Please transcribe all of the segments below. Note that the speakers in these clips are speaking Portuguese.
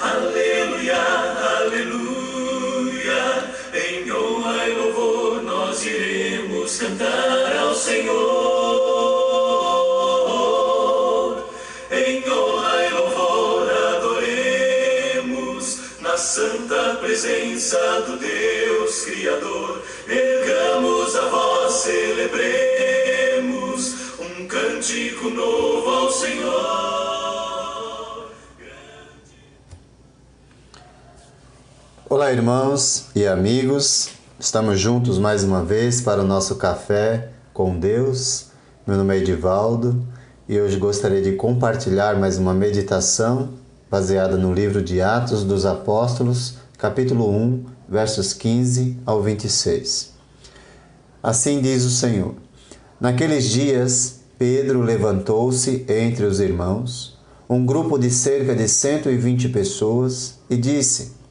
Aleluia, aleluia, em honra e louvor nós iremos cantar ao Senhor. Em honra e louvor adoremos na santa presença do Deus Criador. Ergamos a voz, celebremos um cântico novo ao Senhor. Olá, irmãos e amigos, estamos juntos mais uma vez para o nosso Café com Deus. Meu nome é Edivaldo e hoje gostaria de compartilhar mais uma meditação baseada no livro de Atos dos Apóstolos, capítulo 1, versos 15 ao 26. Assim diz o Senhor: Naqueles dias, Pedro levantou-se entre os irmãos, um grupo de cerca de 120 pessoas, e disse: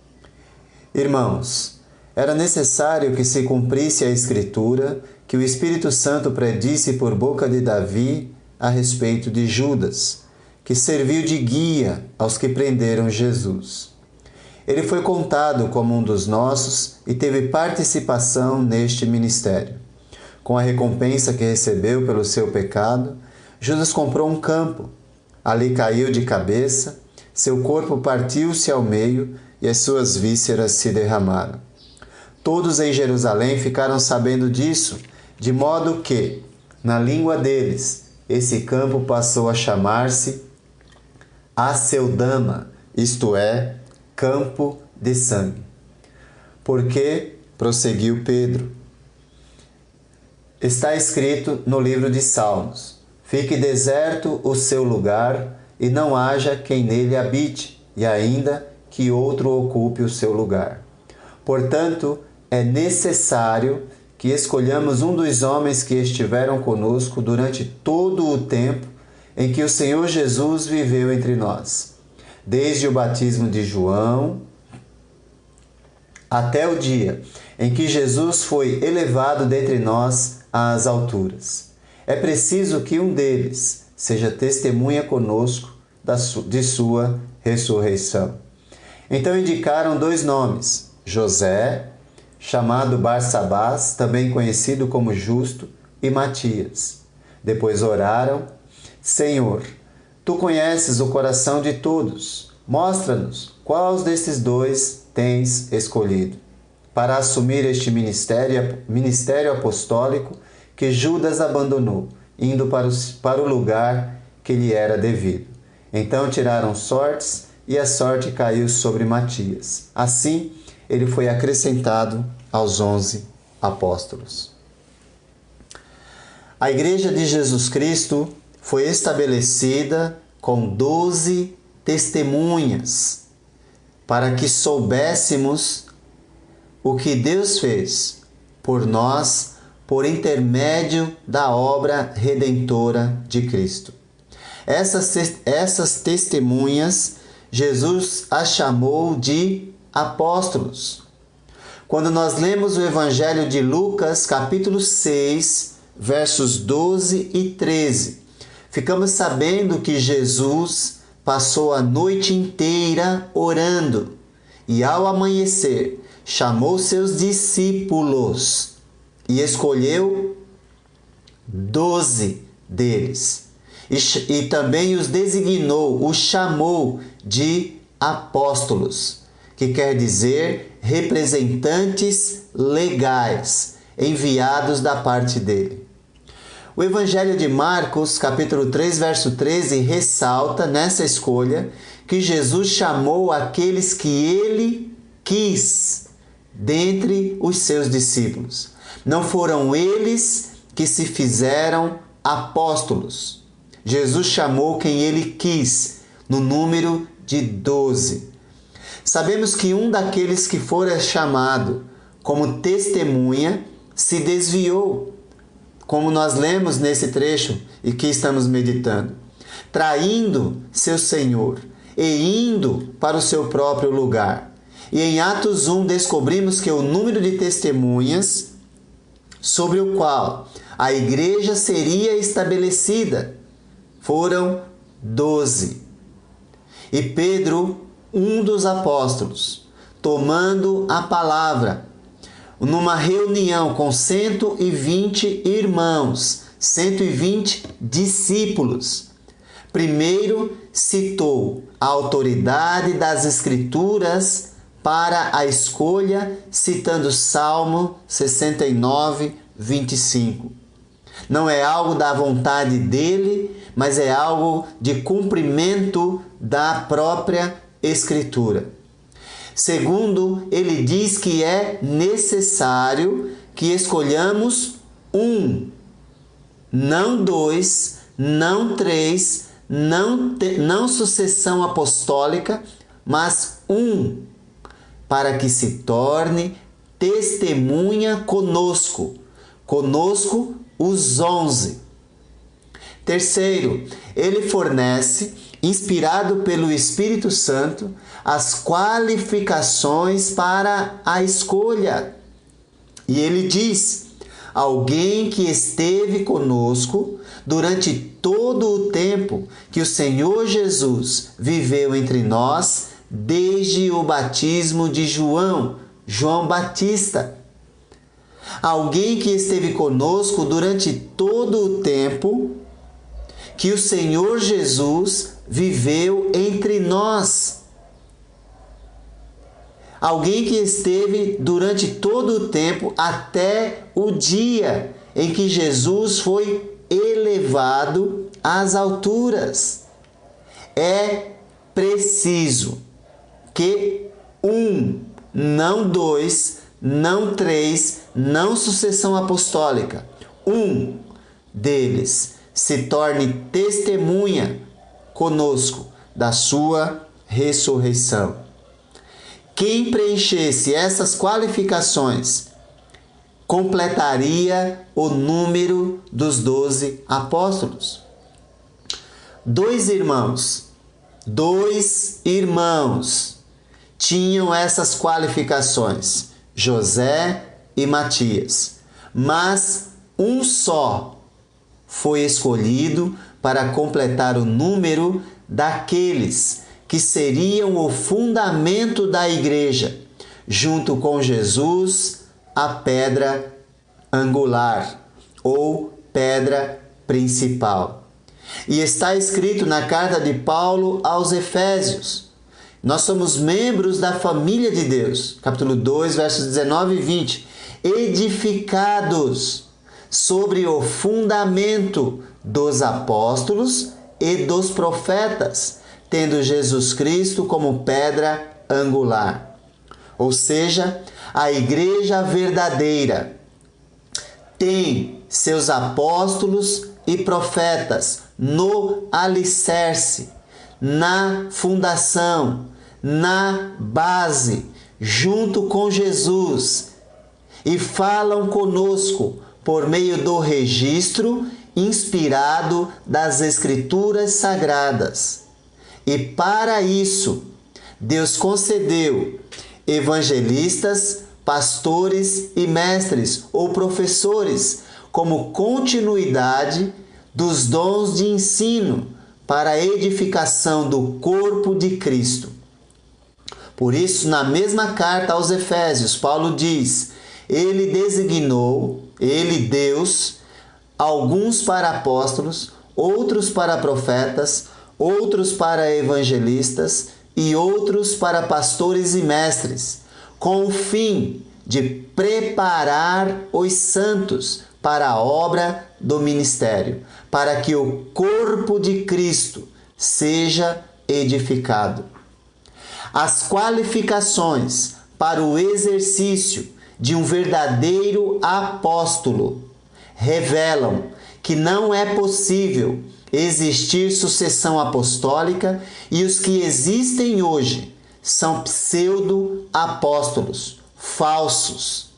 Irmãos, era necessário que se cumprisse a Escritura que o Espírito Santo predisse por boca de Davi a respeito de Judas, que serviu de guia aos que prenderam Jesus. Ele foi contado como um dos nossos e teve participação neste ministério. Com a recompensa que recebeu pelo seu pecado, Judas comprou um campo. Ali caiu de cabeça, seu corpo partiu-se ao meio e as suas vísceras se derramaram. Todos em Jerusalém ficaram sabendo disso, de modo que, na língua deles, esse campo passou a chamar-se Aceldama, isto é, campo de sangue. Porque, prosseguiu Pedro, está escrito no livro de Salmos: Fique deserto o seu lugar e não haja quem nele habite, e ainda que outro ocupe o seu lugar. Portanto, é necessário que escolhamos um dos homens que estiveram conosco durante todo o tempo em que o Senhor Jesus viveu entre nós, desde o batismo de João até o dia em que Jesus foi elevado dentre nós às alturas. É preciso que um deles seja testemunha conosco de sua ressurreição. Então indicaram dois nomes: José, chamado Barsabás, também conhecido como Justo, e Matias. Depois oraram: Senhor, tu conheces o coração de todos. Mostra-nos qual desses dois tens escolhido para assumir este ministério apostólico que Judas abandonou, indo para o lugar que lhe era devido. Então tiraram sortes, e a sorte caiu sobre Matias. Assim, ele foi acrescentado aos 11 apóstolos. A Igreja de Jesus Cristo foi estabelecida com 12 testemunhas para que soubéssemos o que Deus fez por nós por intermédio da obra redentora de Cristo. Essas testemunhas Jesus as chamou de apóstolos. Quando nós lemos o Evangelho de Lucas, capítulo 6, versos 12 e 13, ficamos sabendo que Jesus passou a noite inteira orando e, ao amanhecer, chamou seus discípulos e escolheu 12 deles. E também os designou, os chamou de apóstolos, que quer dizer representantes legais, enviados da parte dele. O Evangelho de Marcos, capítulo 3, verso 13, ressalta nessa escolha que Jesus chamou aqueles que ele quis dentre os seus discípulos. Não foram eles que se fizeram apóstolos. Jesus chamou quem ele quis, no número de 12. Sabemos que um daqueles que fora chamado como testemunha se desviou, como nós lemos nesse trecho e que estamos meditando, traindo seu Senhor e indo para o seu próprio lugar. E em Atos 1 descobrimos que o número de testemunhas sobre o qual a igreja seria estabelecida foram 12. E Pedro um dos apóstolos, tomando a palavra, numa reunião com 120 irmãos, 120 discípulos. Primeiro citou a autoridade das Escrituras para a escolha, citando Salmo 69, 25. Não é algo da vontade dele, mas é algo de cumprimento da própria Escritura. Segundo, ele diz que é necessário que escolhamos um, não dois, não três, não sucessão apostólica, mas um, para que se torne testemunha conosco os 11. Terceiro, ele fornece, inspirado pelo Espírito Santo, as qualificações para a escolha. E ele diz: alguém que esteve conosco durante todo o tempo que o Senhor Jesus viveu entre nós, desde o batismo de João Batista. Alguém que esteve conosco durante todo o tempo que o Senhor Jesus viveu entre nós. Alguém que esteve durante todo o tempo até o dia em que Jesus foi elevado às alturas. É preciso que um, não dois, não três, não sucessão apostólica, um deles se torne testemunha conosco da sua ressurreição. Quem preenchesse essas qualificações completaria o número dos 12 apóstolos. Dois irmãos tinham essas qualificações, José e Matias, mas um só foi escolhido para completar o número daqueles que seriam o fundamento da igreja, junto com Jesus, a pedra angular ou pedra principal. E está escrito na carta de Paulo aos Efésios: nós somos membros da família de Deus, capítulo 2, versos 19 e 20, edificados sobre o fundamento dos apóstolos e dos profetas, tendo Jesus Cristo como pedra angular. Ou seja, a igreja verdadeira tem seus apóstolos e profetas no alicerce, na fundação, na base, junto com Jesus, e falam conosco por meio do registro inspirado das Escrituras Sagradas. E para isso, Deus concedeu evangelistas, pastores e mestres ou professores como continuidade dos dons de ensino para a edificação do corpo de Cristo. Por isso, na mesma carta aos Efésios, Paulo diz: Deus, alguns para apóstolos, outros para profetas, outros para evangelistas e outros para pastores e mestres, com o fim de preparar os santos para a obra do ministério, para que o corpo de Cristo seja edificado. As qualificações para o exercício de um verdadeiro apóstolo revelam que não é possível existir sucessão apostólica e os que existem hoje são pseudo-apóstolos, falsos.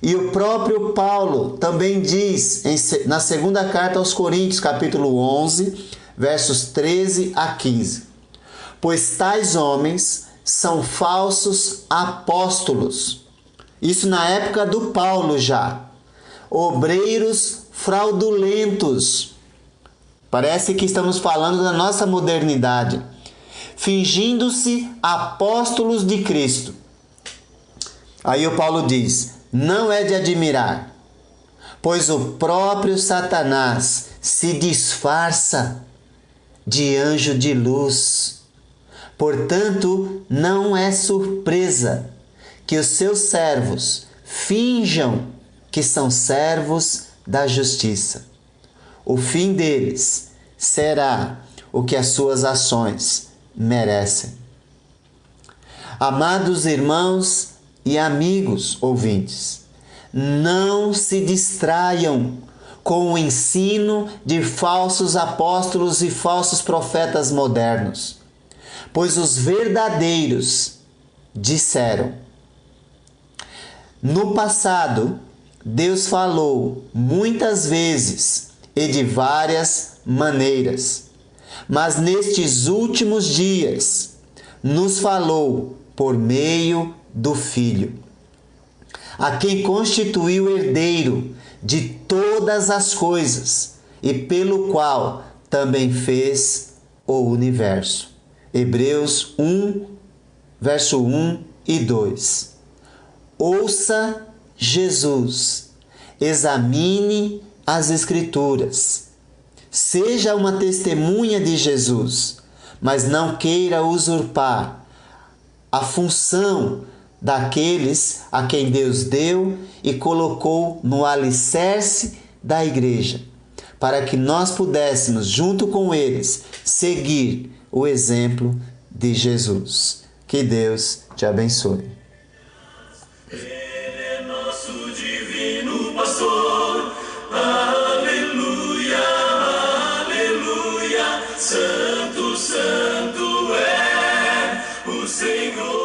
E o próprio Paulo também diz na segunda carta aos Coríntios, capítulo 11, versos 13 a 15. Pois tais homens são falsos apóstolos. Isso na época do Paulo já. Obreiros fraudulentos. Parece que estamos falando da nossa modernidade. fingindo-se apóstolos de Cristo. Aí o Paulo diz: não é de admirar, pois o próprio Satanás se disfarça de anjo de luz. Portanto, não é surpresa que os seus servos finjam que são servos da justiça. O fim deles será o que as suas ações merecem. Amados irmãos e amigos ouvintes, não se distraiam com o ensino de falsos apóstolos e falsos profetas modernos, pois os verdadeiros disseram: no passado, Deus falou muitas vezes e de várias maneiras, mas nestes últimos dias nos falou por meio do Filho, a quem constituiu herdeiro de todas as coisas e pelo qual também fez o universo. Hebreus 1, verso 1 e 2. Ouça Jesus, examine as Escrituras, seja uma testemunha de Jesus, mas não queira usurpar a função daqueles a quem Deus deu e colocou no alicerce da igreja, para que nós pudéssemos, junto com eles, seguir o exemplo de Jesus. Que Deus te abençoe. Ele é nosso divino pastor. Aleluia, aleluia. Santo, santo é o Senhor.